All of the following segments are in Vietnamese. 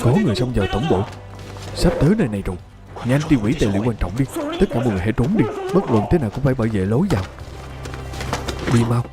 Có người xông vào tổng bộ. Sắp tới nơi này rồi. Nhanh tiêu hủy tài liệu quan trọng đi. Tất cả mọi người hãy trốn đi. Bất luận thế nào cũng phải bảo vệ lối vào. Đi mau.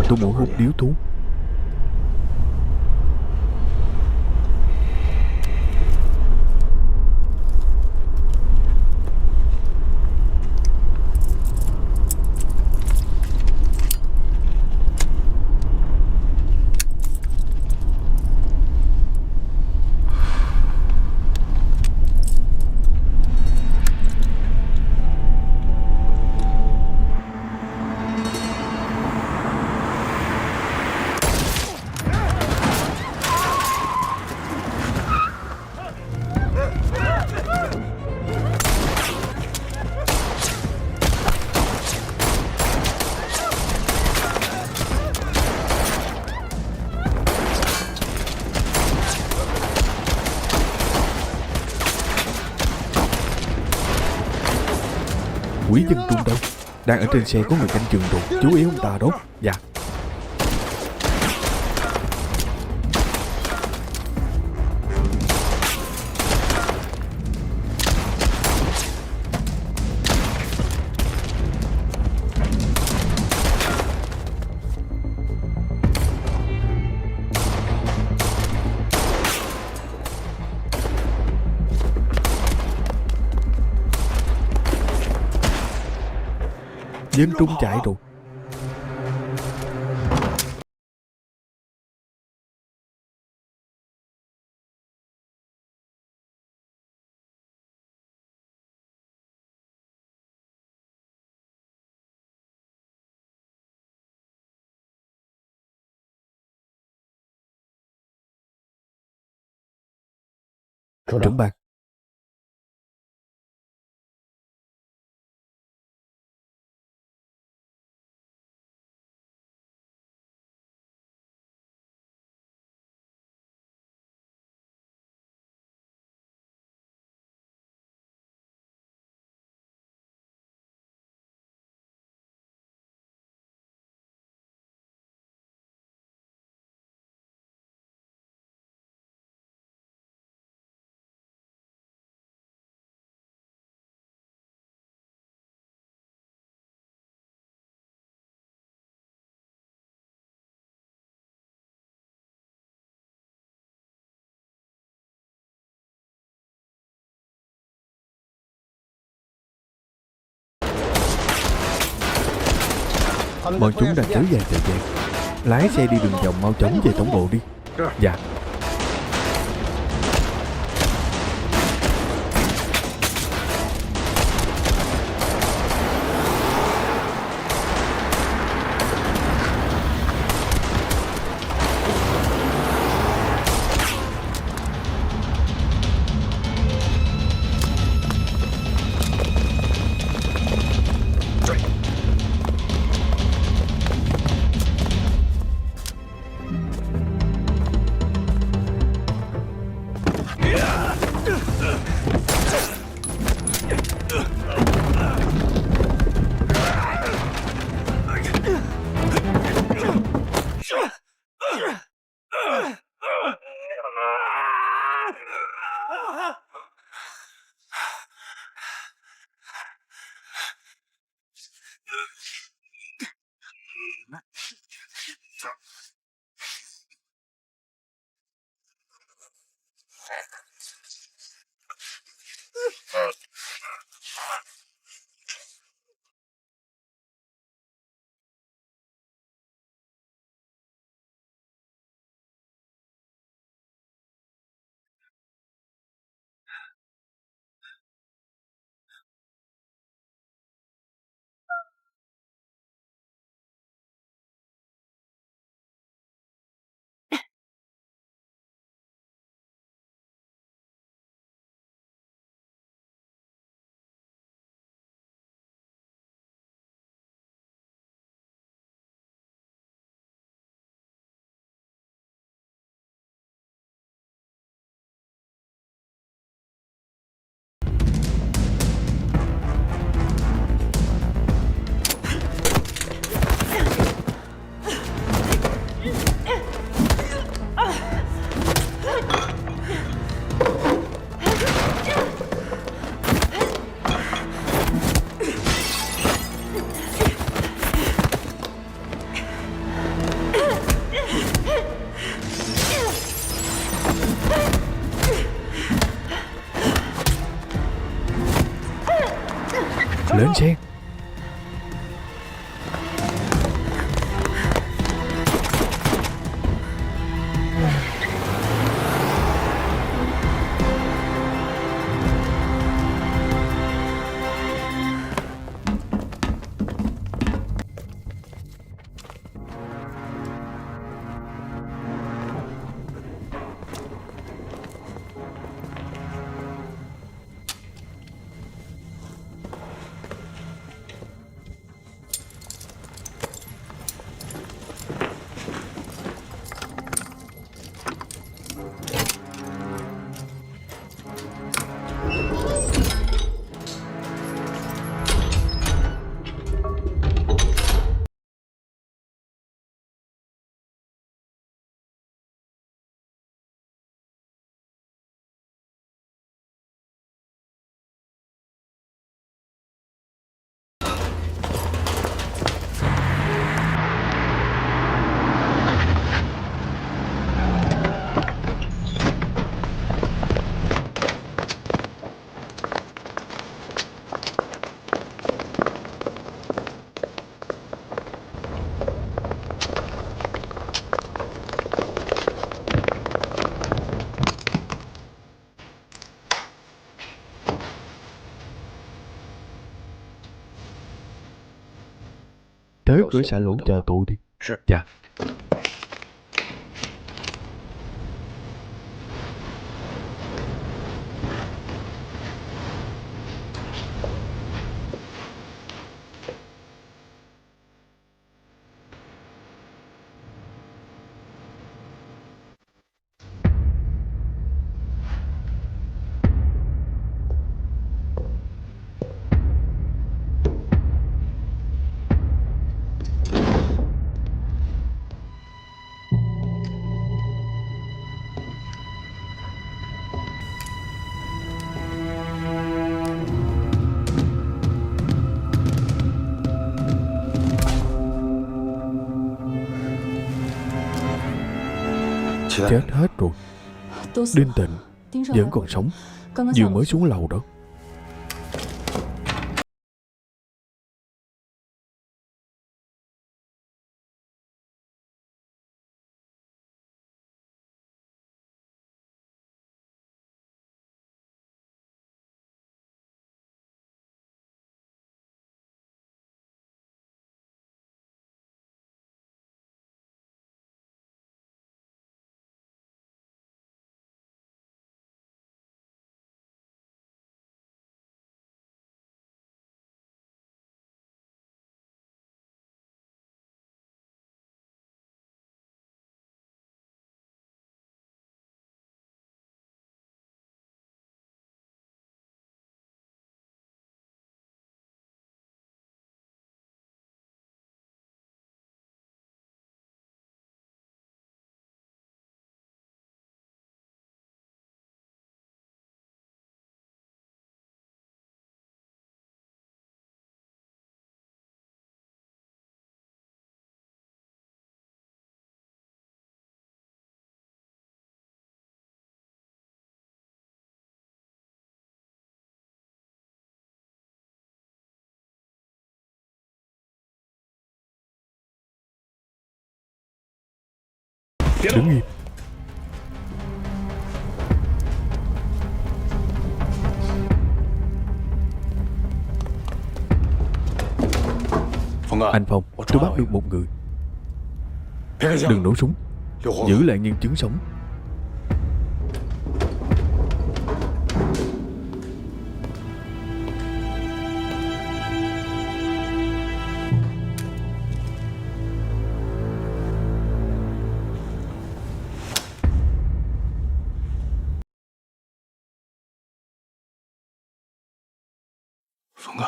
Tôi muốn hút điếu thuốc. Quý dân Trung đâu? Đang ở trên xe có người canh chừng rồi. Chú ý ông ta đó. Dạ. Dân Trung chạy rồi. Trưởng ban. Bọn chúng đang kéo dài thời gian. Lái xe đi đường vòng mau chóng về tổng bộ đi. Dạ. Lên xe. Tới cửa xạ lũ chờ tụi đi. Dạ. Chết hết rồi. Đinh Tịnh vẫn còn sống, vừa mới xuống lầu đó. Đứng im. Anh Phong, tôi bắt được một người. Đừng nổ súng, giữ lại nhân chứng sống.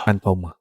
Anh Phong à,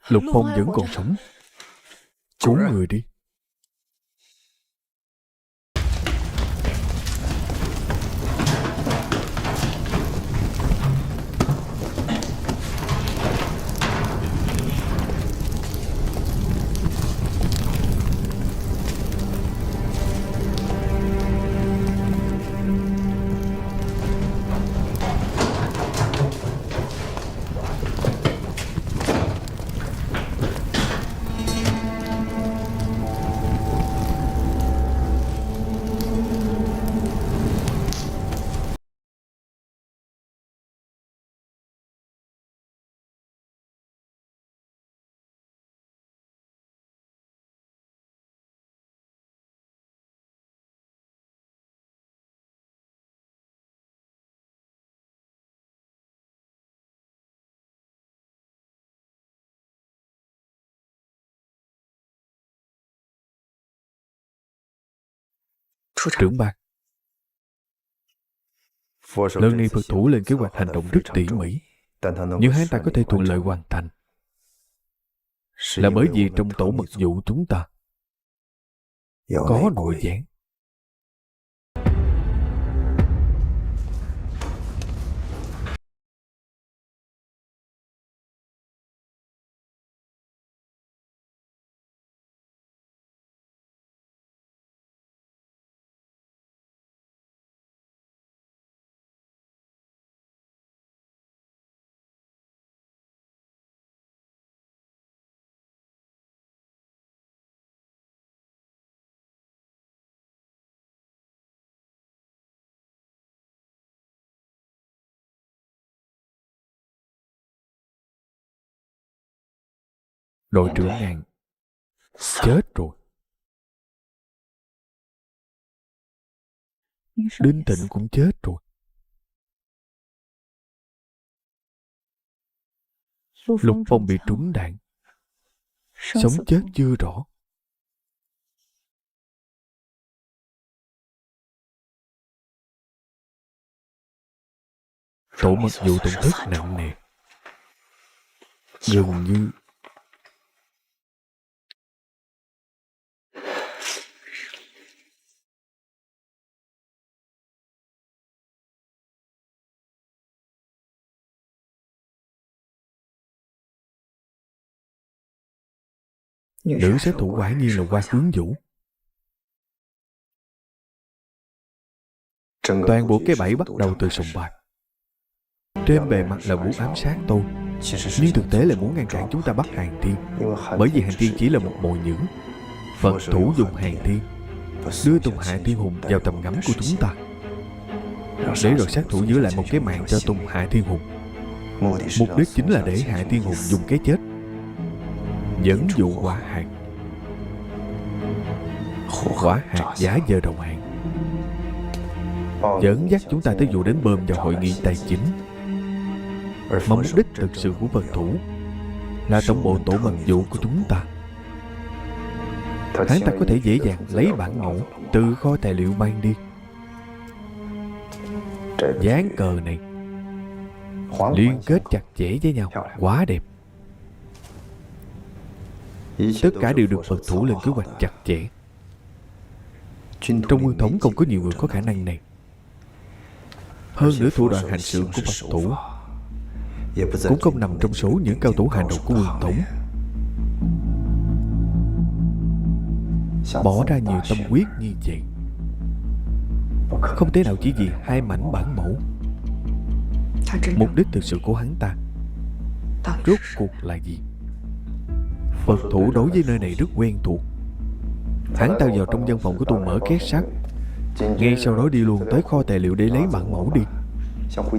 Lục Phong vẫn còn sống. Cứu người đi. Trưởng ban, lần này Phật thủ lên kế hoạch hành động rất tỉ mỉ, nhưng hắn ta có thể thuận lợi hoàn thành là bởi vì trong tổ mật vụ chúng ta có nội gián. Đội trưởng Ngàn chết rồi. Đinh Tịnh cũng chết rồi. Lục Phong bị trúng đạn, sống chết chưa rõ. Tổ mật vụ tổn thất nặng nề, gần như nữ sát thủ quả nhiên là Hoa Hướng Vũ. Toàn bộ cái bẫy bắt đầu từ sòng bạc. Trên bề mặt là muốn ám sát tôi, nhưng thực tế là muốn ngăn cản chúng ta bắt Hàn Thiên. Bởi vì Hàn Thiên chỉ là một mồi nhữ. Phật thủ dùng Hàn Thiên đưa Tùng Hạ Thiên Hùng vào tầm ngắm của chúng ta, để rồi sát thủ giữ lại một cái mạng cho Tùng Hạ Thiên Hùng. Mục đích chính là để Hạ Thiên Hùng dùng cái chết dẫn dụ Hỏa Hạt. Hỏa Hạt giả vờ đầu hàng, dẫn dắt chúng ta tới vụ đến bơm vào hội nghị tài chính. Mà mục đích thực sự của Phật thủ là tổng bộ tổ mật vụ của chúng ta. Hắn ta có thể dễ dàng lấy bản mẫu từ kho tài liệu mang đi. Ván cờ này liên kết chặt chẽ với nhau, quá đẹp. Tất cả đều được Phật thủ lên kế hoạch chặt chẽ. Trong quân thống không có nhiều người có khả năng này. Hơn nữa thủ đoạn hành sự của Phật thủ cũng không nằm trong số những cao thủ hàng đầu của quân thống. Bỏ ra nhiều tâm huyết như vậy, không thể nào chỉ vì 2 mảnh bản mẫu. Mục đích thực sự của hắn ta rốt cuộc là gì? Phật thủ đối với nơi này rất quen thuộc. Hắn ta vào trong văn phòng của tôi mở két sắt, ngay sau đó đi luôn tới kho tài liệu để lấy bản mẫu đi,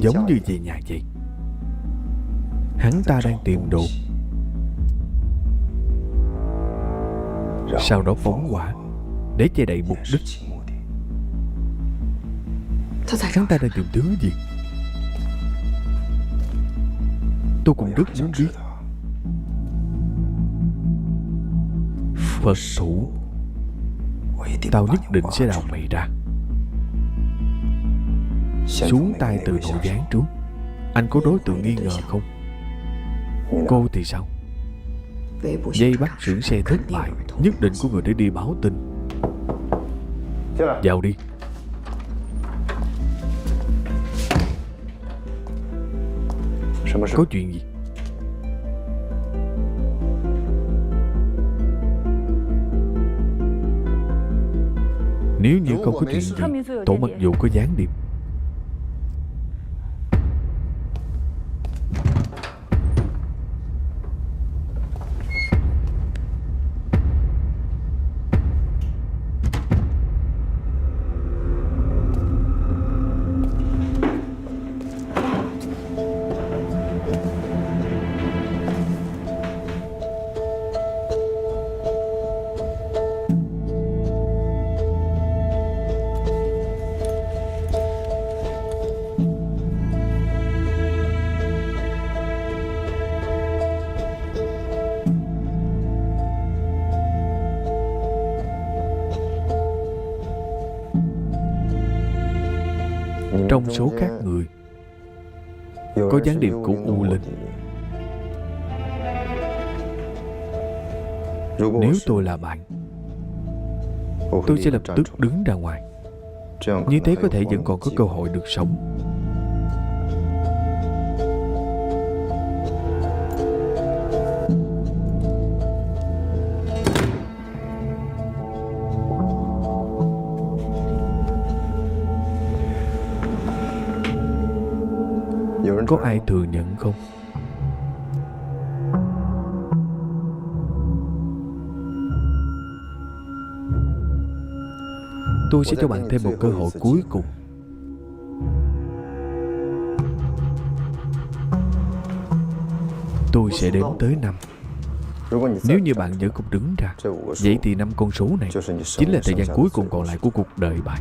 giống như về nhà vậy. Hắn ta đang tìm đồ, sau đó phóng hỏa để che đậy mục đích. Hắn ta đang tìm thứ gì? Tôi cũng rất muốn biết. Phật thủ, tao nhất định sẽ đào mày ra. Xuống tay từ nội gián trước. Anh có đối tượng nghi ngờ không? Cô thì sao? Dây bắt xưởng xe thất bại, nhất định có người để đi báo tin. Vào đi. Có chuyện gì? Nếu như không có chuyện gì, Tổ Mặc Dù có gián điệp. Trong số các người có gián điệp của U Linh. Nếu tôi là bạn, tôi sẽ lập tức đứng ra ngoài. Như thế có thể vẫn còn có cơ hội được sống. Có ai thừa nhận không? Tôi sẽ cho bạn thêm một cơ hội cuối cùng. Tôi sẽ đếm tới 5. Nếu như bạn vẫn không đứng ra, vậy thì 5 con số này chính là thời gian cuối cùng còn lại của cuộc đời bạn.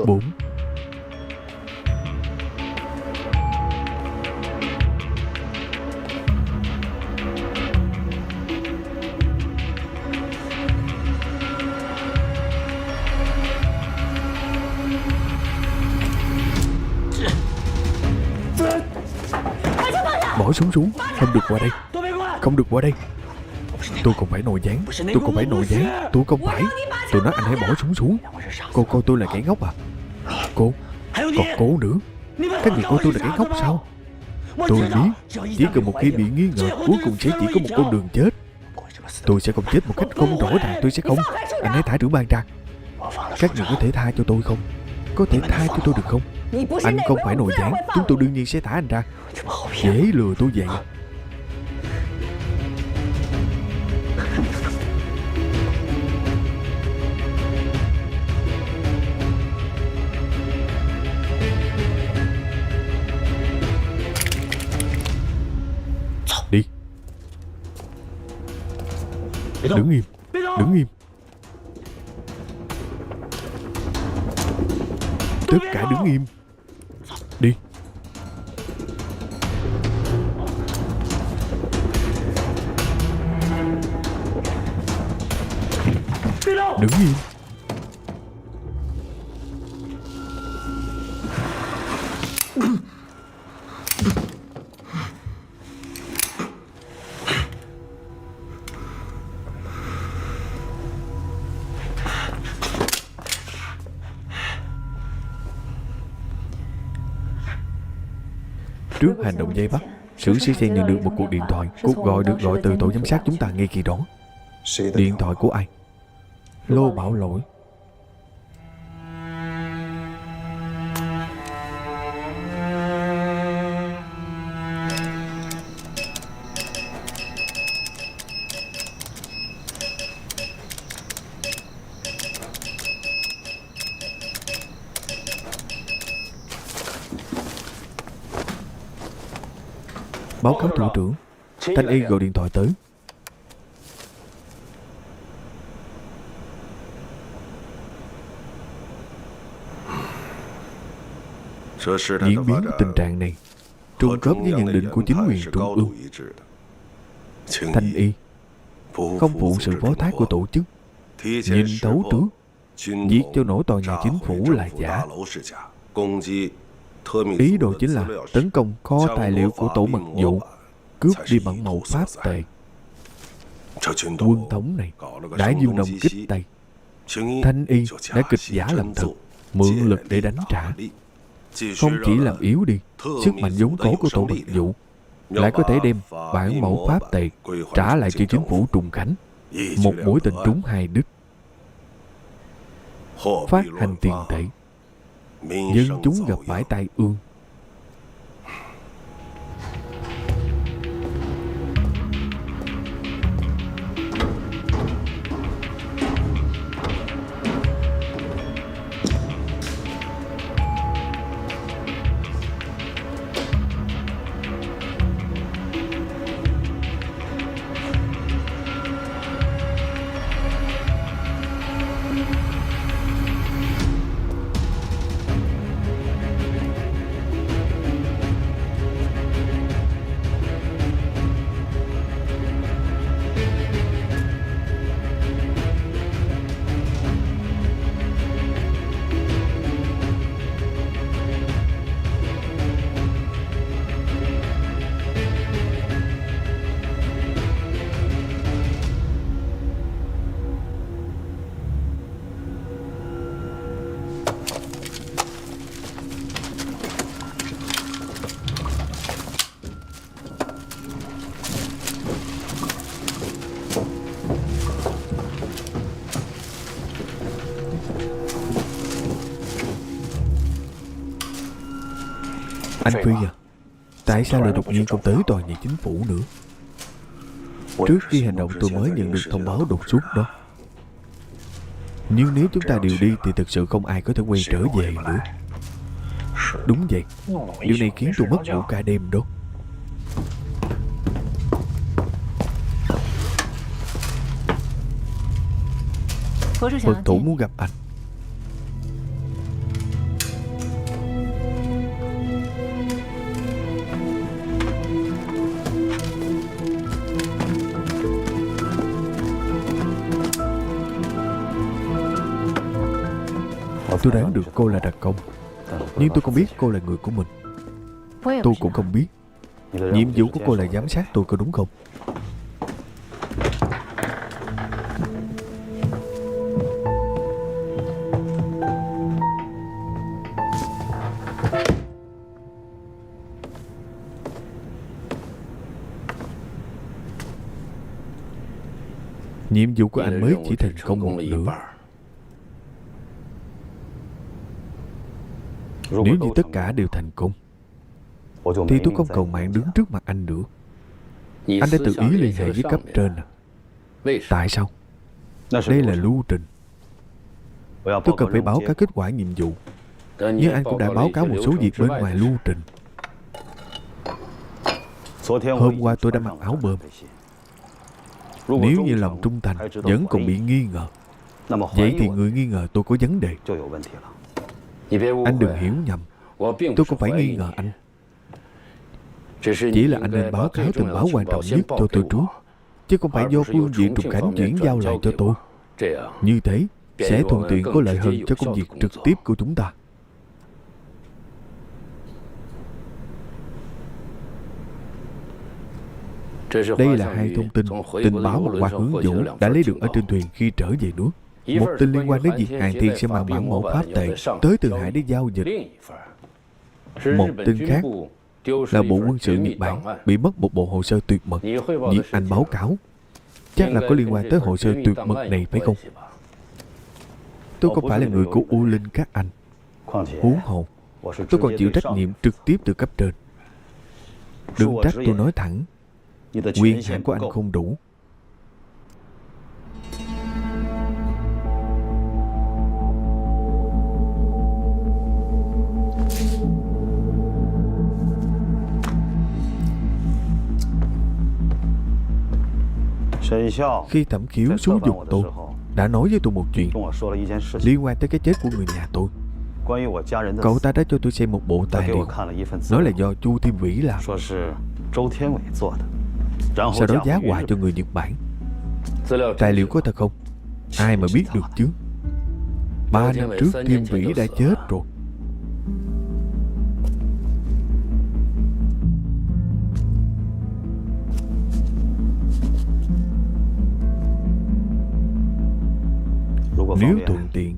Bốn. Bỏ súng xuống. Không được qua đây. Không được qua đây. Tôi không phải nội gián. Tôi không phải nội gián. Tôi không phải. Tôi nói anh hãy bỏ súng xuống. Cô coi tôi là kẻ ngốc à? Cô. Còn cô nữa. Các người coi tôi là kẻ ngốc sao? Tôi biết. Chỉ cần một khi bị nghi ngờ, cuối cùng sẽ chỉ có một con đường chết. Tôi sẽ không chết một cách không rõ ràng. Tôi sẽ không. Anh hãy thả trưởng ban ra. Các người có thể tha cho tôi không? Có thể tha cho tôi được không? Anh không phải nội gián. Chúng tôi đương nhiên sẽ thả anh ra. Dễ lừa tôi vậy. Đi. Đứng im. Đứng im. Tất cả đứng im. Đi. Đứng im. Trước hành động vây bắt, xưởng sửa xe nhận được một cuộc điện thoại. Cuộc gọi được gọi từ tổ giám sát chúng ta ngay khi đó. Điện thoại của ai? Lô Bảo Lỗi. Báo cáo thủ trưởng. Thanh y gọi điện thoại tới. Diễn biến tình trạng này trùng khớp với nhận định của chính quyền trung ương. Thanh y không phụ sự phó thác của tổ chức, nhìn thấu trước việc cho nổ tòa nhà chính phủ là giả. Ý đồ chính là tấn công kho tài liệu của tổ mật vụ, cướp đi bản mẫu pháp tệ. Quân thống này đã dương nông kích Tây. Thanh y đã kịch giả làm thật, mượn lực để đánh trả. Không chỉ làm yếu đi sức mạnh vốn có của tổ mật vụ, lại có thể đem bản mẫu pháp tệ trả lại cho chính phủ Trùng Khánh. Một mũi tên trúng hai đích. Phát hành tiền tệ, dân chúng gặp phải tai ương. Anh Phi à, tại sao lại đột nhiên không tới tòa nhà chính phủ nữa? Trước khi hành động tôi mới nhận được thông báo đột xuất đó. Nhưng nếu chúng ta đều đi thì thực sự không ai có thể quay trở về nữa. Đúng vậy, điều này khiến tôi mất ngủ cả đêm đó. Phật thủ muốn gặp anh. Tôi đoán được cô là đặc công, nhưng tôi không biết cô là người của mình. Tôi cũng không biết nhiệm vụ của cô là giám sát tôi, có đúng không? Nhiệm vụ của anh mới chỉ thành công một nửa. Nếu như tất cả đều thành công thì tôi không cầu mạng đứng trước mặt anh nữa. Anh đã tự ý liên hệ với cấp trên à? Tại sao? Đây là lưu trình. Tôi cần phải báo cáo kết quả nhiệm vụ, nhưng anh cũng đã báo cáo một số việc bên ngoài lưu trình. Hôm qua tôi đã mặc áo bơm. Nếu như lòng trung thành vẫn còn bị nghi ngờ, vậy thì người nghi ngờ tôi có vấn đề. Anh đừng hiểu nhầm, tôi không phải nghi ngờ anh. Chỉ là anh nên báo cáo tình báo quan trọng nhất cho tôi trước, chứ không phải do phương diện Trùng Khánh chuyển giao lại cho tôi. Như thế sẽ thuận tiện có lợi hơn cho công việc trực tiếp của chúng ta. Đây là hai thông tin tình báo mà Hoa Hướng Vũ đã lấy được ở trên thuyền khi trở về nước. Một tin liên quan đến việc Hàng Thiên sẽ mang bản mẫu pháp tệ tới Thượng Hải để giao dịch. Một tin khác là Bộ Quân sự Nhật Bản bị mất một bộ hồ sơ tuyệt mật. Việc anh báo cáo chắc là có liên quan tới hồ sơ tuyệt mật này, phải không? Tôi không phải là người của U Linh các anh. Huống hồ tôi còn chịu trách nhiệm trực tiếp từ cấp trên. Đừng trách tôi nói thẳng, quyền hạn của anh không đủ. Khi Thẩm Khiếu xúi giục tôi, đã nói với tôi một chuyện liên quan tới cái chết của người nhà tôi. Cậu ta đã cho tôi xem một bộ tài liệu, nói là do Chu Thiên Vĩ làm, sau đó giá họa cho người Nhật Bản. Tài liệu có thật không? Ai mà biết được chứ. 3 năm trước Thiên Vĩ đã chết rồi. Nếu thuận tiện,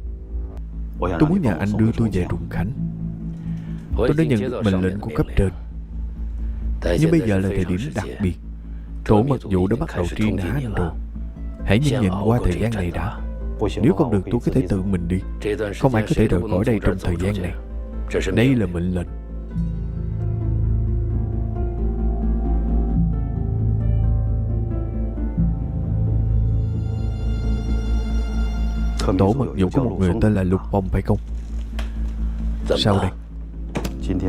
tôi muốn nhờ anh đưa tôi về Trùng Khánh. Tôi đã nhận được mệnh lệnh của cấp trên, nhưng bây giờ là thời điểm đặc biệt. Tổ mật vụ đã bắt đầu truy nã anh rồi. Hãy nhìn nhận qua thời gian này đã. Nếu không được, tôi có thể tự mình đi. Không ai có thể rời khỏi đây trong thời gian này. Đây là mệnh lệnh. Tổ mật vụ có một người tên là Lục Phong phải không? Sao đây?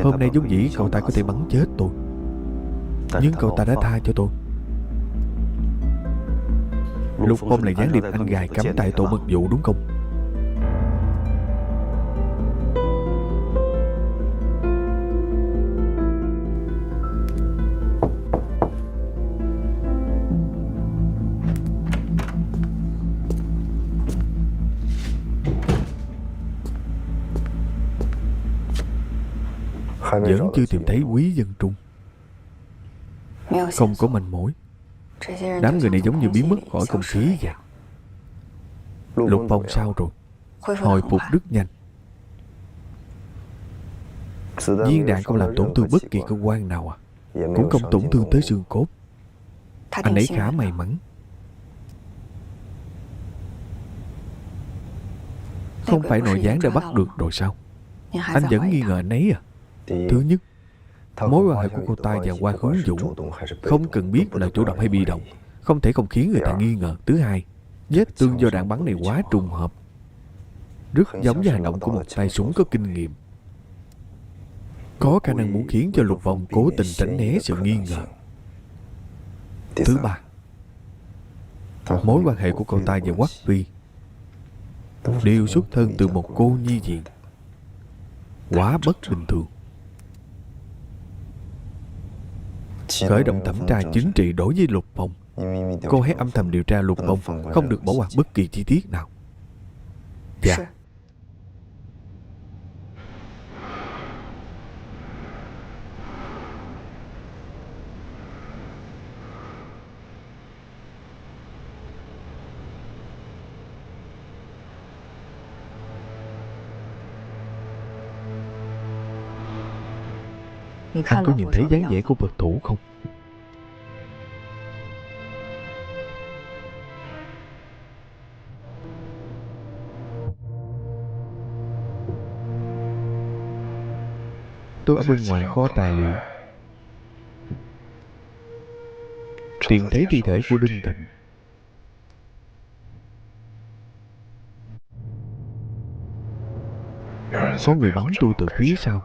Hôm nay vốn dĩ cậu ta có thể bắn chết tôi, nhưng cậu ta đã tha cho tôi. Lục Phong là gián điệp anh gài cắm tại tổ mật vụ đúng không? Vẫn chưa tìm thấy Quý Dân Trung. Không có manh mối. Đám người này giống như biến mất khỏi không khí vậy. Lục Phong sao rồi? Hồi phục rất nhanh. Viên đạn không làm tổn thương bất kỳ cơ quan nào à? Cũng không tổn thương tới xương cốt. Anh ấy khá may mắn. Không phải nội gián đã bắt được rồi sao? Anh vẫn nghi ngờ anh ấy à? Thứ nhất, mối quan hệ của cô ta và Hoa Hướng Vũ không cần biết là chủ động hay bị động, không thể không khiến người ta nghi ngờ. Thứ hai, vết thương do đạn bắn này quá trùng hợp, rất giống với hành động của một tay súng có kinh nghiệm, có khả năng muốn khiến cho Lục Phong cố tình tránh né sự nghi ngờ. Thứ ba, mối quan hệ của cô ta và Hoắc Phi đều xuất thân từ một cô nhi viện, quá bất bình thường. Khởi động thẩm tra chính trị đối với Lục Phong. Cô hãy âm thầm điều tra Lục Phong, không được bỏ qua bất kỳ chi tiết nào. Dạ. Anh có nhìn thấy dáng vẻ của vật thủ không? Tôi ở bên ngoài kho tài liệu tìm thấy thi thể của Đinh Thịnh. Có người bắn tôi từ phía sau.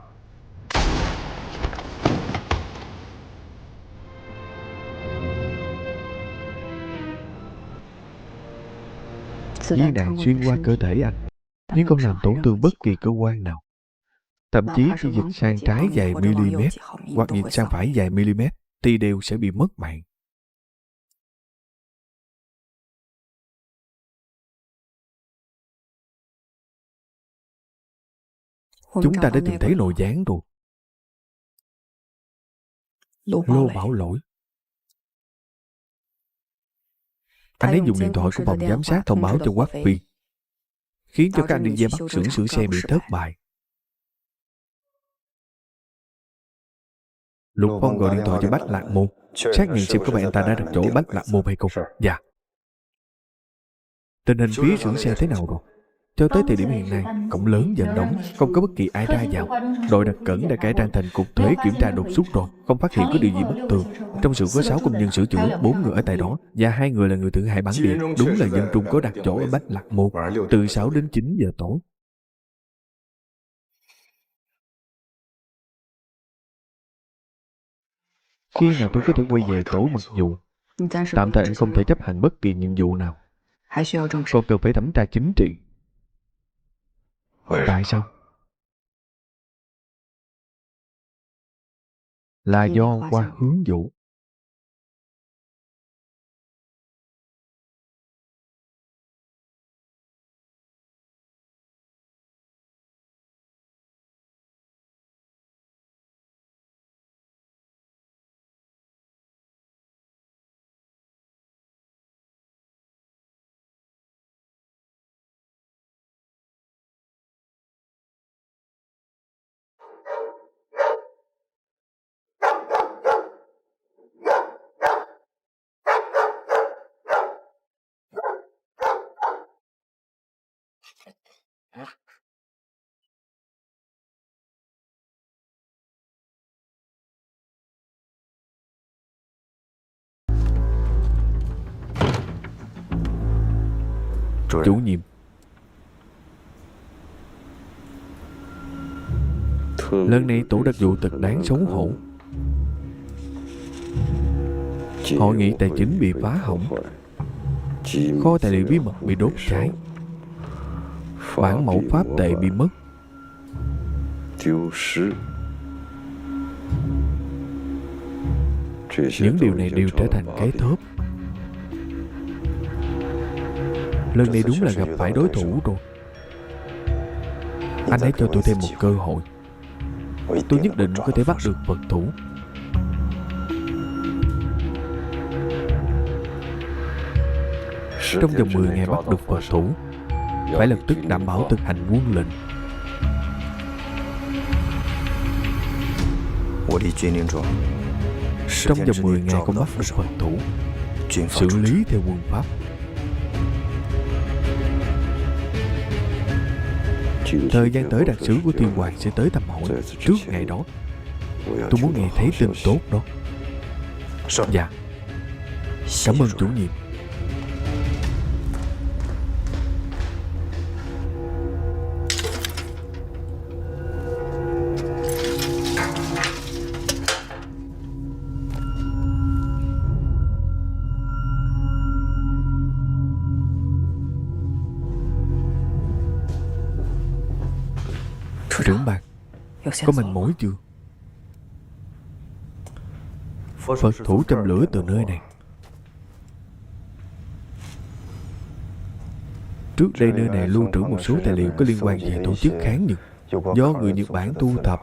Viên đạn xuyên qua cơ thể anh, nhưng không làm tổn thương bất kỳ cơ quan nào. Thậm chí khi dịch sang trái vài mm hoặc dịch sang phải vài mm thì đều sẽ bị mất mạng. Chúng ta đã tìm thấy nội gián rồi. Lô Bảo Lỗi. Anh ấy dùng điện thoại của phòng giám sát thông báo cho Hoắc Phi, khiến cho các anh đi ra bắt xưởng sửa xe bị thất bại. Lục Phong gọi điện thoại cho Bách Lạc Môn, xác nhận xem có phải anh ta đã đặt chỗ Bách Lạc Môn hay không. Dạ. Tình hình phía xưởng xe thế nào rồi? Cho tới thời điểm hiện nay, cổng lớn vẫn đóng, không có bất kỳ ai ra vào. Đội đặc cẩn đã cải trang thành cục thuế kiểm tra đột xuất rồi, không phát hiện có điều gì bất thường. Trong xưởng có 6 công nhân sửa chữa, 4 người ở tại đó và 2 người là người Thượng Hải bản địa. Đúng là dân Trung có đặt chỗ ở Bách Lạc Môn từ 6 đến 9 giờ tối. Khi nào tôi có thể quay về tổ mật vụ Tạm thời anh không thể chấp hành bất kỳ nhiệm vụ nào. Con cần phải thẩm tra chính trị. Tại sao? Là do qua hướng Vũ. Chủ nhiệm, lần này tổ đặc vụ thật đáng xấu hổ. Hội nghị tài chính bị phá hỏng, kho tài liệu bí mật bị đốt cháy, bản mẫu pháp tệ bị mất. Những điều này đều trở thành cái thớp. Lần này đúng là gặp phải đối thủ rồi. Anh hãy cho tôi thêm một cơ hội. Tôi nhất định có thể bắt được Phật thủ. Trong vòng 10 ngày bắt được Phật thủ, phải lập tức đảm bảo thực hành quân lệnh. Trong vòng 10 ngày không bắt được Phật thủ, xử lý theo quân pháp. Thời gian tới đặc sứ của Thiên Hoàng sẽ tới thăm hỏi. Trước ngày đó, tôi muốn nghe thấy tin tốt đó. Dạ. Cảm ơn chủ nhiệm. Trưởng ban, có manh mối chưa? Phật thủ châm lửa từ nơi này. Trước đây nơi này lưu trữ một số tài liệu có liên quan về tổ chức kháng Nhật, do người Nhật Bản thu thập.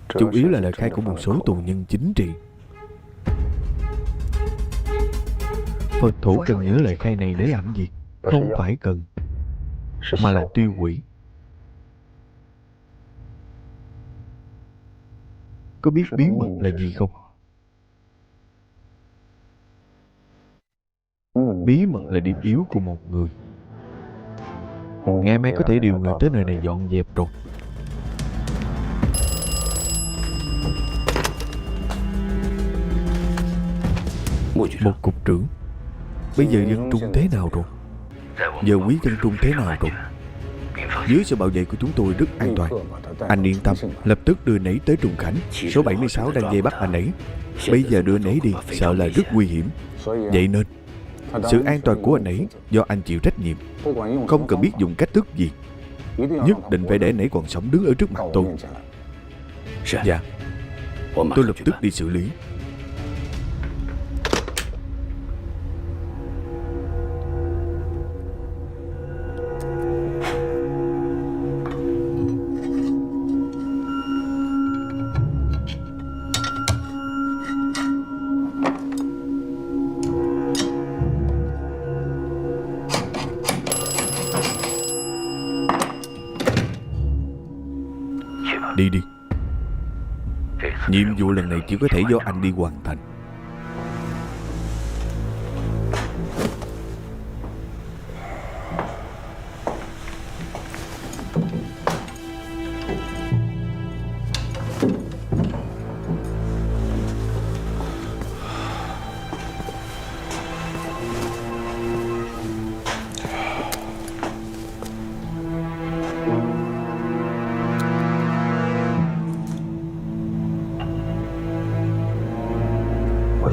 Chủ yếu là lời khai của một số tù nhân chính trị. Phật thủ cần nhớ lời khai này để làm gì? Không phải cần, mà là tiêu hủy. Có biết bí mật là gì không? Bí mật là điểm yếu của một người. Ngày mai có thể điều người tới nơi này dọn dẹp rồi. Một cục trưởng. Bây giờ dân Trung thế nào rồi? Giờ quý dân Trung thế nào rồi? Dưới sự bảo vệ của chúng tôi rất an toàn. Anh yên tâm, lập tức đưa nấy tới Trùng Khánh. Số 76 đang dây bắt anh ấy. Bây giờ đưa nấy đi, sợ là rất nguy hiểm. Vậy nên sự an toàn của anh ấy do anh chịu trách nhiệm. Không cần biết dùng cách thức gì, nhất định phải để anh ấy còn sống đứng ở trước mặt tôi. Dạ. Tôi lập tức đi xử lý. Đi đi. Nhiệm vụ lần này chỉ có thể do anh đi hoàn thành.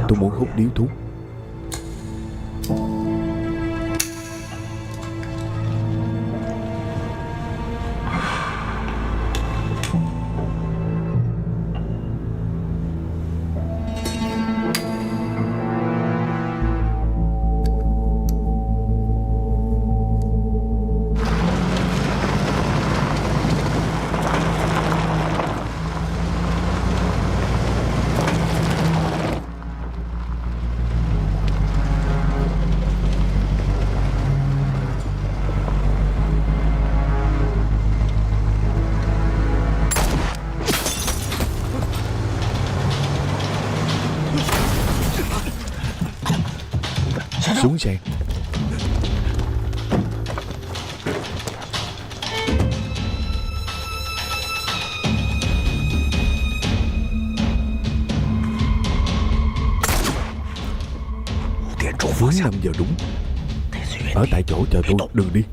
Tôi muốn hút điếu thuốc. Xuống xe. Đúng 5 giờ đúng. Ở tại chỗ chờ tôi, đừng đi.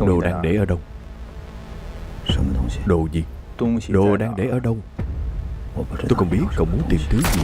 Đồ đang để ở đâu? Đồ gì? Đồ đang để ở đâu? Tôi không biết cậu muốn tìm thứ gì.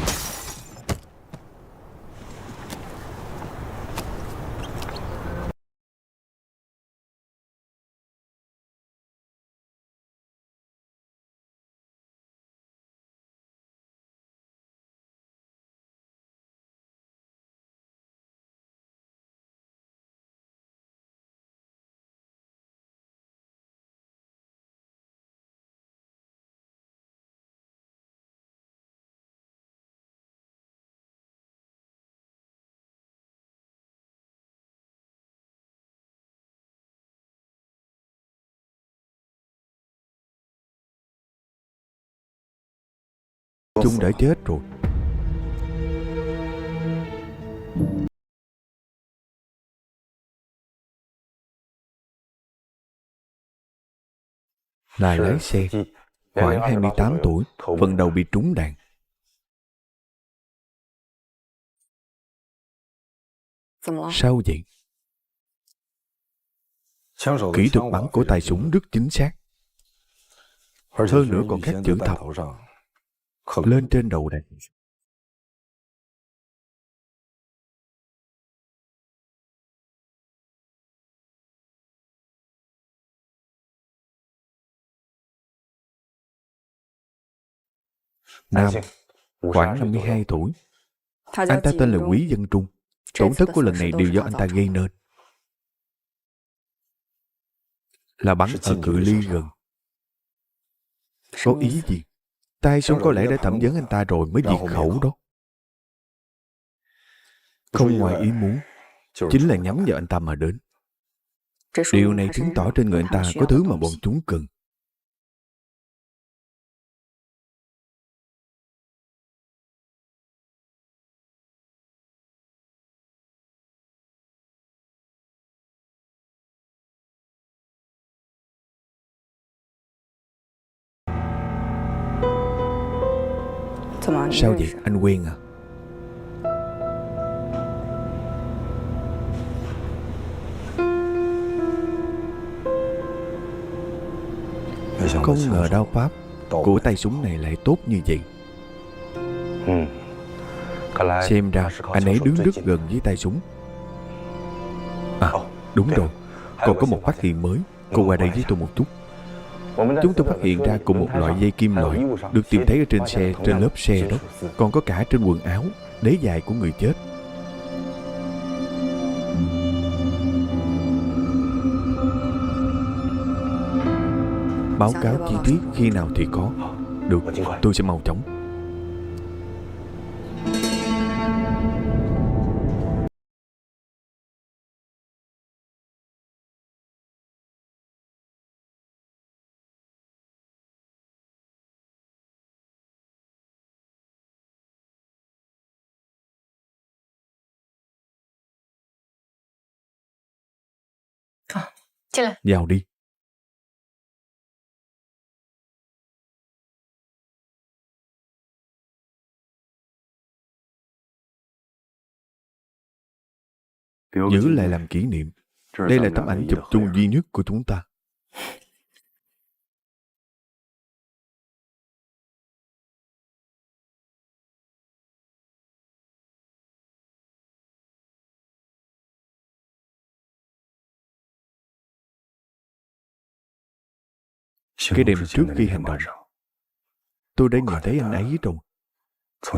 Chúng đã chết rồi. Này lái xe, khoảng 28 tuổi, phần đầu bị trúng đạn. Sao vậy? Kỹ thuật bắn của tay súng rất chính xác. Hơn nữa còn khắc chữ thập lên trên đầu đạn. Nam, khoảng 52 tuổi. Anh ta tên là Quý Dân Trung. Tổn thất của lần này đều do anh ta gây nên. Là bắn ở cự ly gần. Có ý gì? Tay súng có lẽ đã thẩm vấn anh ta rồi mới diệt khẩu đó. Không ngoài ý muốn, chính là nhắm vào anh ta mà đến. Điều này chứng tỏ trên người anh ta có thứ mà bọn chúng cần. Sao vậy? Anh quen à? Không ngờ đao pháp của tay súng này lại tốt như vậy. Xem ra anh ấy đứng rất gần với tay súng. À, đúng rồi, còn có một phát hiện mới. Cô qua đây với tôi một chút. Chúng tôi phát hiện ra cùng một loại dây kim loại được tìm thấy ở trên xe, trên lớp xe đó. Còn có cả trên quần áo, đế giày của người chết. Báo cáo chi tiết khi nào thì có. Được, tôi sẽ mau chóng. Vào đi. Giữ lại làm kỷ niệm. Đây là tấm ảnh chụp chung duy nhất của chúng ta. Cái đêm trước khi hành động, tôi đã nhìn thấy anh ấy rồi.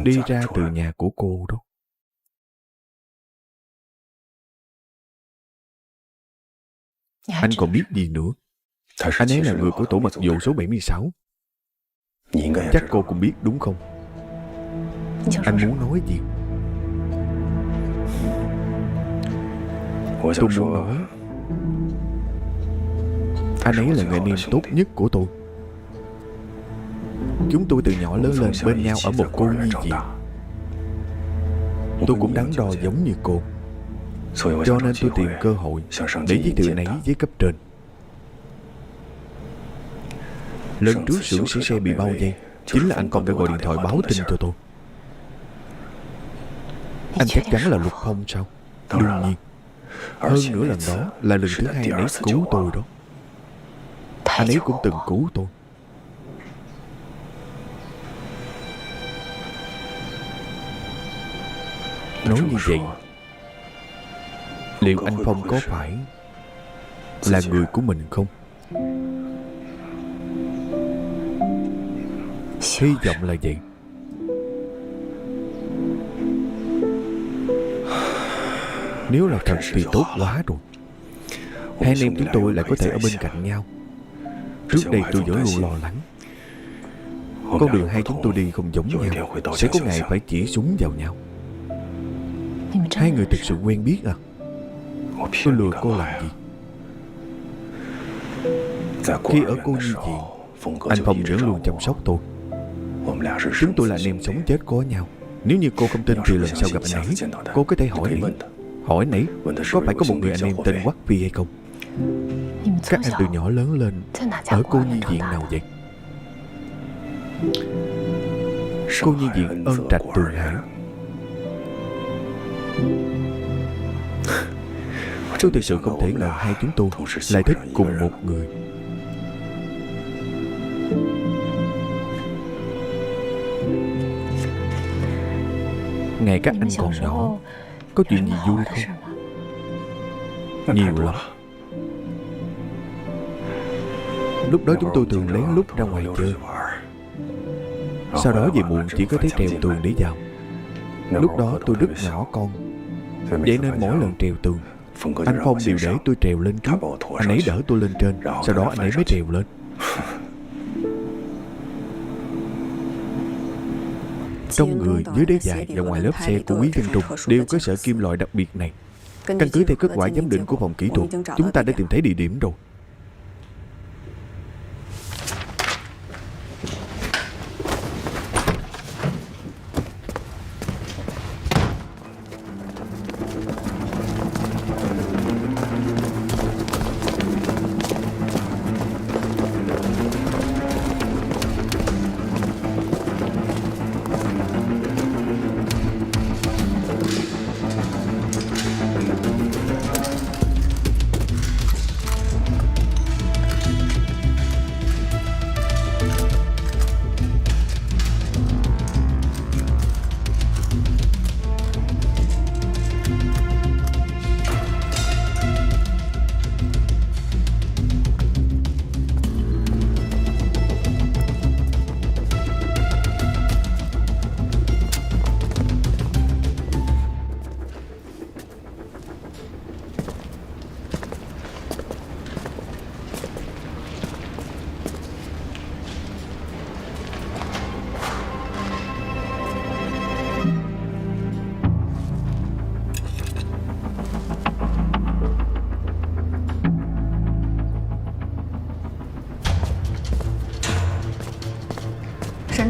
Đi ra từ nhà của cô đó. Anh còn biết gì nữa? Anh ấy là người của tổ mật vụ số 76. Chắc cô cũng biết đúng không? Anh muốn nói gì? Tôi muốn nói anh ấy là người anh em tốt nhất của tôi. Chúng tôi từ nhỏ lớn lên bên nhau ở một cô nhi viện. Tôi cũng đắn đo giống như cô, cho nên tôi tìm cơ hội để giới thiệu anh ấy với cấp trên. Lần trước xưởng sửa xe bị bao vây, chính là anh Phong đã gọi điện thoại báo tin cho tôi. Anh chắc chắn là Lục Phong sao? Đương nhiên. Hơn nữa lần đó là lần thứ hai anh ấy cứu tôi đó. Anh ấy cũng từng cứu tôi. Nói như vậy, liệu anh Phong có phải là người của mình không? Hy vọng là vậy. Nếu là thật thì tốt quá rồi. Hai anh em chúng tôi lại có thể ở bên cạnh nhau. Trước đây tôi vẫn luôn lo lắng. Con đường hai chúng tôi đi không giống nhau, sẽ có ngày phải chỉ súng vào nhau. Hai người thực sự quen biết à? Tôi lừa cô làm gì? Khi ở cô nhi viện, anh Phong vẫn luôn chăm sóc tôi. Chúng tôi là anh em sống chết có nhau. Nếu như cô không tin thì lần sau gặp anh ấy, cô có thể hỏi anh ấy. Hỏi anh ấy có phải có một người anh em tên Quắc Phi hay không? Các anh từ nhỏ lớn lên ở cô nhi viện nào vậy? Cô nhi viện Ơn Trạch Tường Hải. Tôi thực sự không thể ngờ hai chúng tôi lại thích cùng một người. Ngày các anh còn nhỏ, có chuyện gì vui không? Nhiều lắm. Lúc đó chúng tôi thường lén lút ra ngoài chơi. Sau đó về muộn chỉ có thể trèo tường để vào. Lúc đó tôi rất nhỏ con, vậy nên mỗi lần trèo tường, anh Phong đều để tôi trèo lên trước. Anh ấy đỡ tôi lên trên, sau đó anh ấy mới trèo lên. Trong người, dưới đế giày và ngoài lớp xe của Quý Văn Trung đều có sợi kim loại đặc biệt này. Căn cứ theo kết quả giám định của phòng kỹ thuật, chúng ta đã tìm thấy địa điểm rồi.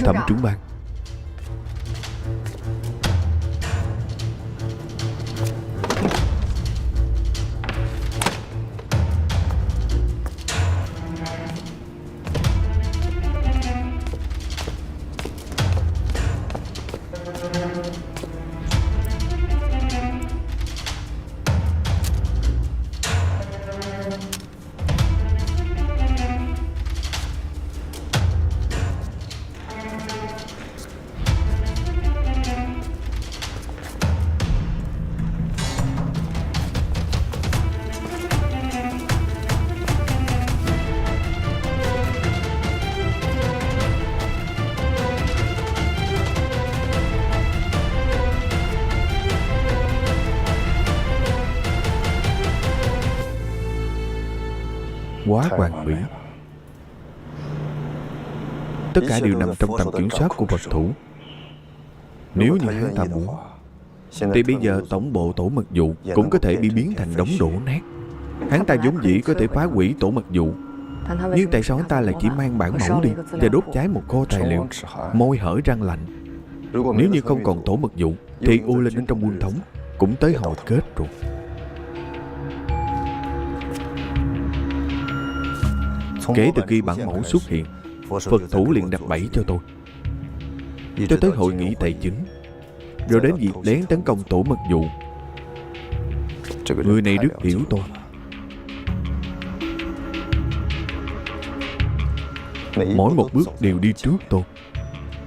Thẩm trưởng ban. Quá hoàn mỹ. Tất cả đều nằm trong tầm kiểm soát của Phật thủ. Nếu như hắn ta muốn thì bây giờ tổng bộ tổ mật vụ cũng có thể bị biến thành đống đổ nát. Hắn ta vốn dĩ có thể phá hủy tổ mật vụ, nhưng tại sao hắn ta lại chỉ mang bản mẫu đi và đốt cháy một kho tài liệu, môi hở răng lạnh? Nếu như không còn tổ mật vụ thì U Linh đến trong quân thống cũng tới hồi kết rồi. Kể từ khi bản mẫu xuất hiện, Phật thủ liền đặt bẫy cho tôi, cho tới hội nghị tài chính, rồi đến việc lén tấn công tổ mật vụ. Người này rất hiểu tôi. Mỗi một bước đều đi trước tôi.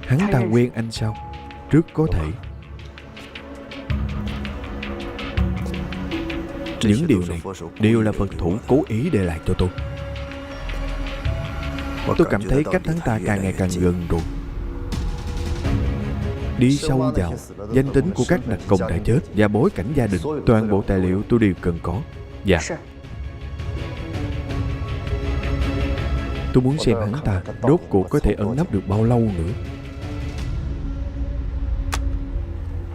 Hắn ta quen anh sao? Rất có thể. Những điều này đều là Phật thủ cố ý để lại cho tôi. Tôi cảm thấy cách hắn ta càng ngày càng gần rồi. Đi sâu vào danh tính của các đặc công đã chết và bối cảnh gia đình, toàn bộ tài liệu tôi đều cần có. Dạ. Tôi muốn xem hắn ta rốt cuộc có thể ẩn nấp được bao lâu nữa.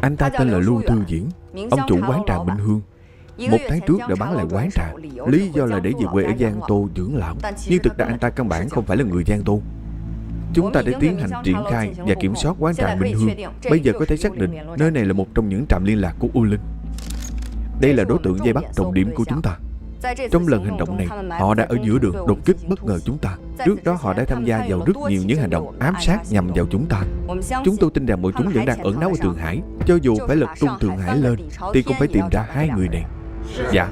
Anh ta tên là Lưu Thư Diễn, ông chủ quán trà Minh Hương. 1 tháng trước đã bán lại quán trà, lý do là để về quê ở Giang Tô dưỡng lão. Nhưng thực ra anh ta căn bản không phải là người Giang Tô. Chúng ta đã tiến hành triển khai và kiểm soát quán trà Minh Hương. Bây giờ có thể xác định nơi này là một trong những trạm liên lạc của U Linh. Đây là đối tượng vây bắt trọng điểm của chúng ta. Trong lần hành động này, họ đã ở giữa đường đột kích bất ngờ chúng ta. Trước đó họ đã tham gia vào rất nhiều những hành động ám sát nhằm vào chúng ta. Chúng tôi tin rằng bọn chúng vẫn đang ẩn náu ở Thượng Hải. Cho dù phải lật tung Thượng Hải lên thì cũng phải tìm ra 2 người này. Dạ.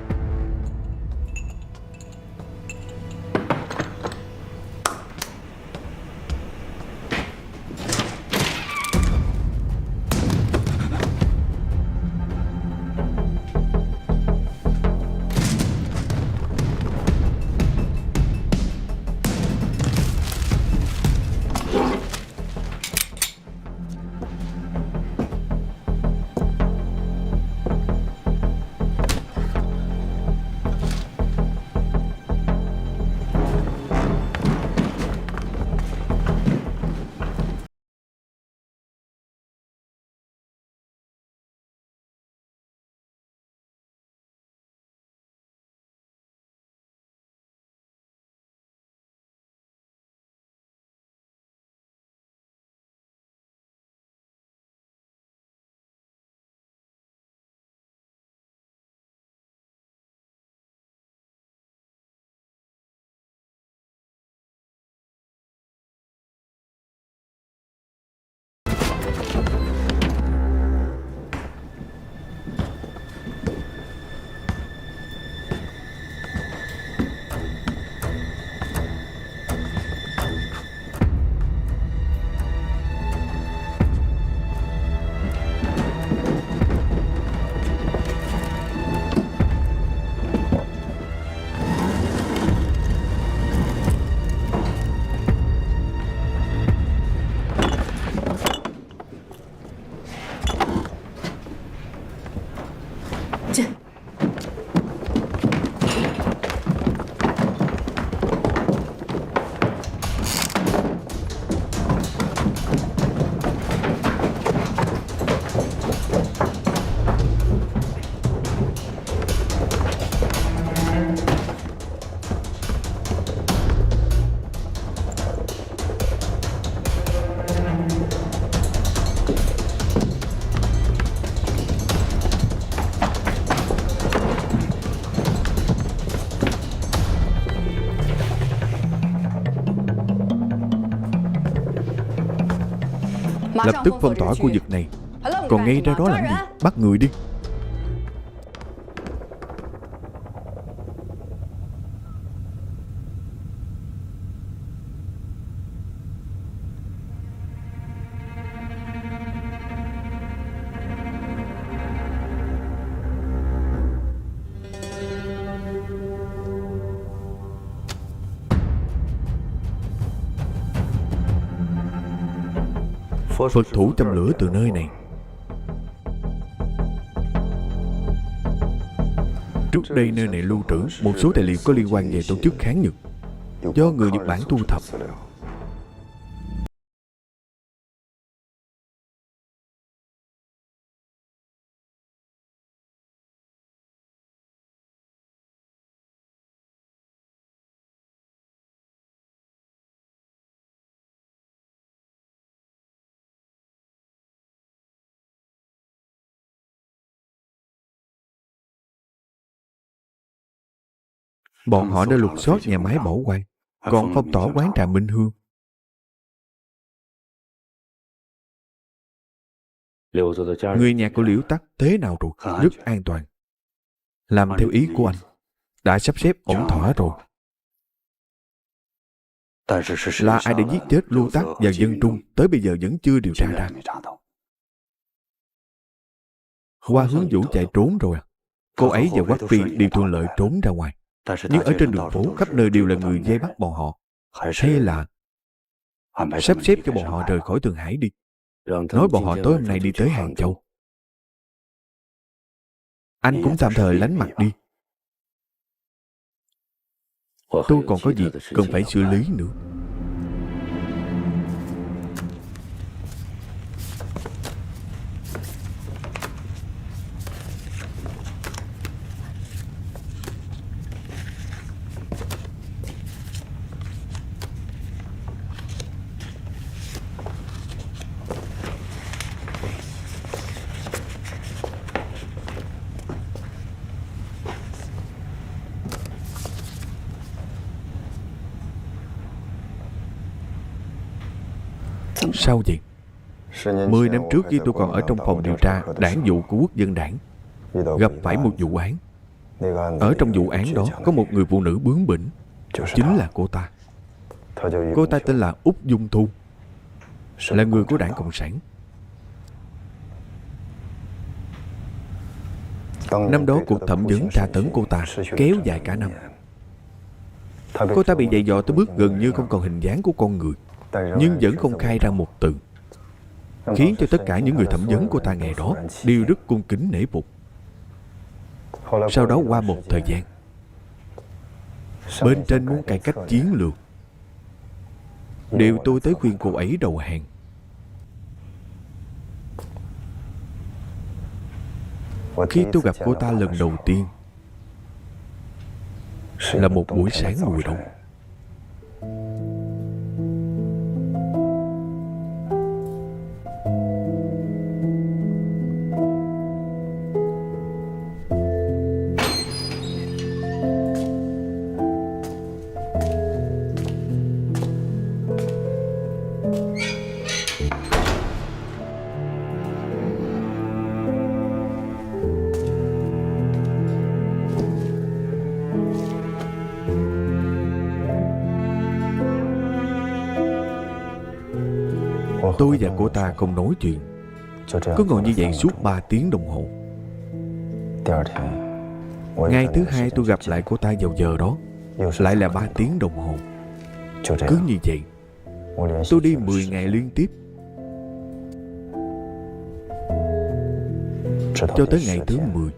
Lập tức phong tỏa khu vực này. Còn ngay ra đó làm gì? Bắt người đi. Phật thủ châm lửa từ nơi này. Trước đây nơi này lưu trữ một số tài liệu có liên quan về tổ chức kháng Nhật do người Nhật Bản thu thập. Bọn họ đã lục soát nhà máy bảo quan, còn phong tỏa quán trà Minh Hương. Người nhà của Liễu Tắc thế nào rồi? Rất an toàn. Làm theo ý của anh. Đã sắp xếp ổn thỏa rồi. Là ai đã giết chết Lưu Tắc và Dân Trung tới bây giờ vẫn chưa điều tra ra. Hoa Hướng Vũ chạy trốn rồi à? Cô ấy và Quách Phi đều thuận lợi trốn ra ngoài. Nhưng ở trên đường phố khắp nơi đều là người vây bắt bọn họ. Hay là sắp xếp cho bọn họ rời khỏi Thượng Hải đi. Nói bọn họ tối hôm nay đi tới Hàng Châu. Anh cũng tạm thời lánh mặt đi. Tôi còn có việc cần phải xử lý nữa. Sao vậy? 10 năm trước khi tôi còn ở trong phòng điều tra đảng vụ của Quốc dân đảng, gặp phải một vụ án. Ở trong vụ án đó có một người phụ nữ bướng bỉnh, chính là cô ta. Cô ta tên là Úc Dung Thu, là người của Đảng Cộng sản. Năm đó cuộc thẩm vấn tra tấn cô ta kéo dài cả năm. Cô ta bị dày dò tới mức gần như không còn hình dáng của con người, nhưng vẫn không khai ra một từ, khiến cho tất cả những người thẩm vấn cô ta ngày đó đều rất cung kính nể phục. Sau đó qua một thời gian, bên trên muốn cải cách chiến lược, điều tôi tới khuyên cô ấy đầu hàng. Khi tôi gặp cô ta lần đầu tiên là một buổi sáng mùa đông. Tôi và cô ta không nói chuyện, cứ ngồi như vậy suốt 3 tiếng đồng hồ. Ngày thứ hai tôi gặp lại cô ta vào giờ đó, lại là 3 tiếng đồng hồ. Cứ như vậy, tôi đi 10 ngày liên tiếp. Cho tới ngày thứ 10,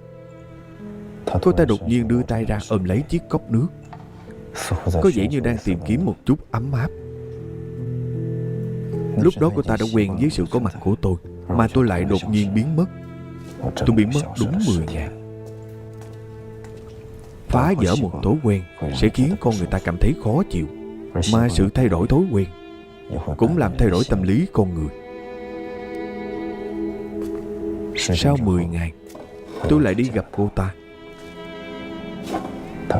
cô ta đột nhiên đưa tay ra ôm lấy chiếc cốc nước, có vẻ như đang tìm kiếm một chút ấm áp. Lúc đó cô ta đã quen với sự có mặt của tôi, mà tôi lại đột nhiên biến mất. Tôi biến mất đúng 10 ngày. Phá vỡ một thói quen sẽ khiến con người ta cảm thấy khó chịu, mà sự thay đổi thói quen cũng làm thay đổi tâm lý con người. Sau 10 ngày, tôi lại đi gặp cô ta.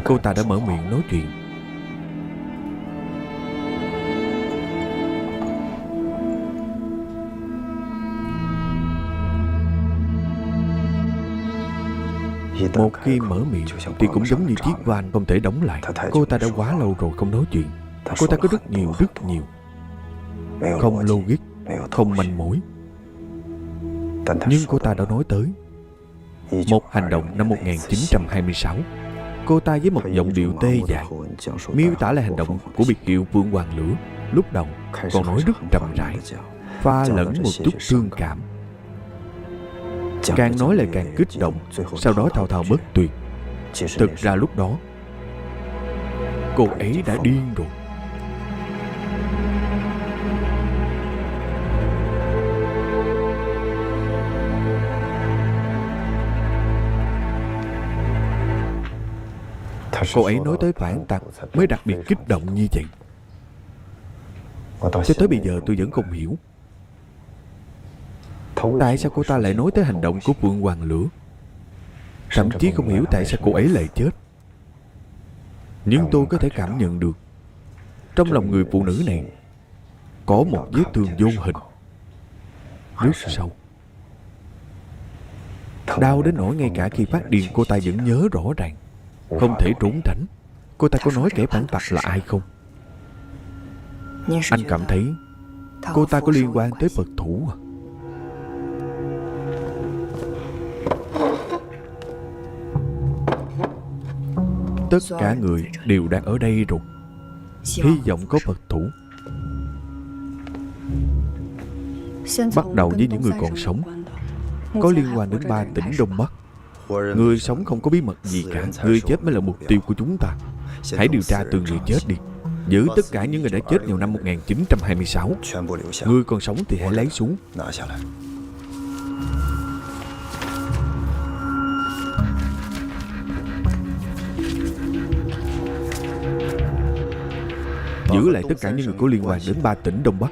Cô ta đã mở miệng nói chuyện. Một khi mở miệng thì cũng giống như chiếc van không thể đóng lại. Cô ta đã quá lâu rồi không nói chuyện. Cô ta có rất nhiều. Không logic, không manh mối. Nhưng cô ta đã nói tới một hành động năm 1926. Cô ta với một giọng điệu tê dại miêu tả lại hành động của biệt hiệu Vương Hoàng Lửa. Lúc đầu còn nói rất trầm rãi, pha lẫn một chút thương cảm. Càng nói lại càng kích động, sau đó thao thao bất tuyệt. Thực ra lúc đó cô ấy đã điên rồi. Cô ấy nói tới phản tặc mới đặc biệt kích động như vậy. Cho tới bây giờ tôi vẫn không hiểu tại sao cô ta lại nói tới hành động của Vương Hoàng Lửa. Thậm chí không hiểu tại sao cô ấy lại chết. Nhưng tôi có thể cảm nhận được trong lòng người phụ nữ này có một vết thương vô hình rất sâu, đau đến nỗi ngay cả khi phát điên cô ta vẫn nhớ rõ ràng, không thể trốn tránh. Cô ta có nói kẻ phản tặc là ai không? Anh cảm thấy cô ta có liên quan tới Phật thủ à? Tất cả người đều đang ở đây rồi. Hy vọng có Phật thủ. Bắt đầu với những người còn sống, có liên quan đến 3 tỉnh Đông Bắc. Người sống không có bí mật gì cả. Người chết mới là mục tiêu của chúng ta. Hãy điều tra từng người chết đi. Giữ tất cả những người đã chết vào năm 1926. Người còn sống thì hãy lấy xuống. Giữ lại tất cả những người có liên quan đến 3 tỉnh Đông Bắc.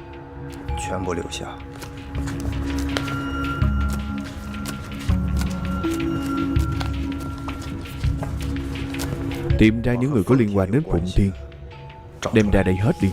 Tìm ra những người có liên quan đến Phụng Thiên, đem ra đây hết đi.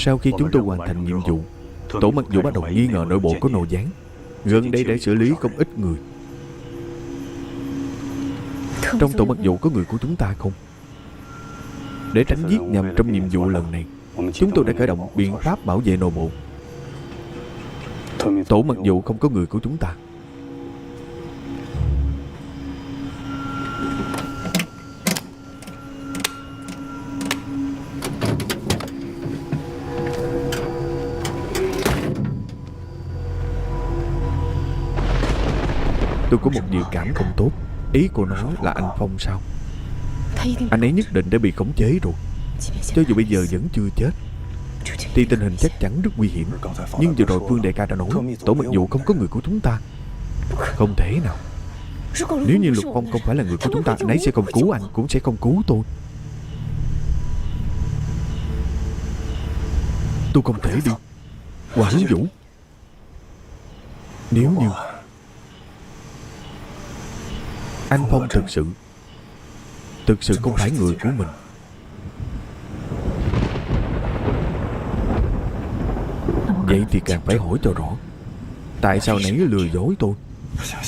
Sau khi chúng tôi hoàn thành nhiệm vụ, tổ mặc dù bắt đầu nghi ngờ nội bộ có nô gián. Gần đây đã xử lý không ít người. Trong tổ mặc dù có người của chúng ta không? Để tránh giết nhầm trong nhiệm vụ lần này, chúng tôi đã khởi động biện pháp bảo vệ nội bộ. Tổ mặc dù không có người của chúng ta. Tôi có một dự cảm không tốt. Ý cô nói là anh Phong sao? Anh ấy nhất định đã bị khống chế rồi. Cho dù bây giờ vẫn chưa chết thì tình hình chắc chắn rất nguy hiểm. Nhưng vừa rồi Phương đại ca đã nói tổ mặc dù không có người của chúng ta. Không thể nào. Nếu như Lục Phong không phải là người của chúng ta, anh ấy sẽ không cứu anh, cũng sẽ không cứu tôi. Tôi không thể đi. Quả Hướng Vũ, nếu như anh Phong thực sự không phải người của mình, vậy thì càng phải hỏi cho rõ tại sao nãy lừa dối tôi.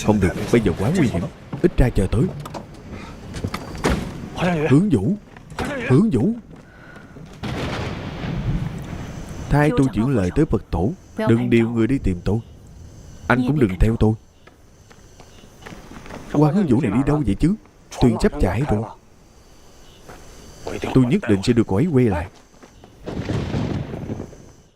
Không được, bây giờ quá nguy hiểm. Ít ra chờ tới. Hướng Vũ, thay tôi chuyển lời tới Phật tổ, đừng điều người đi tìm tôi. Anh cũng đừng theo tôi. Hoa Hướng Vũ này đi đâu vậy chứ? Tuyên chấp chải rồi. Tôi nhất định sẽ đưa cô ấy quay lại.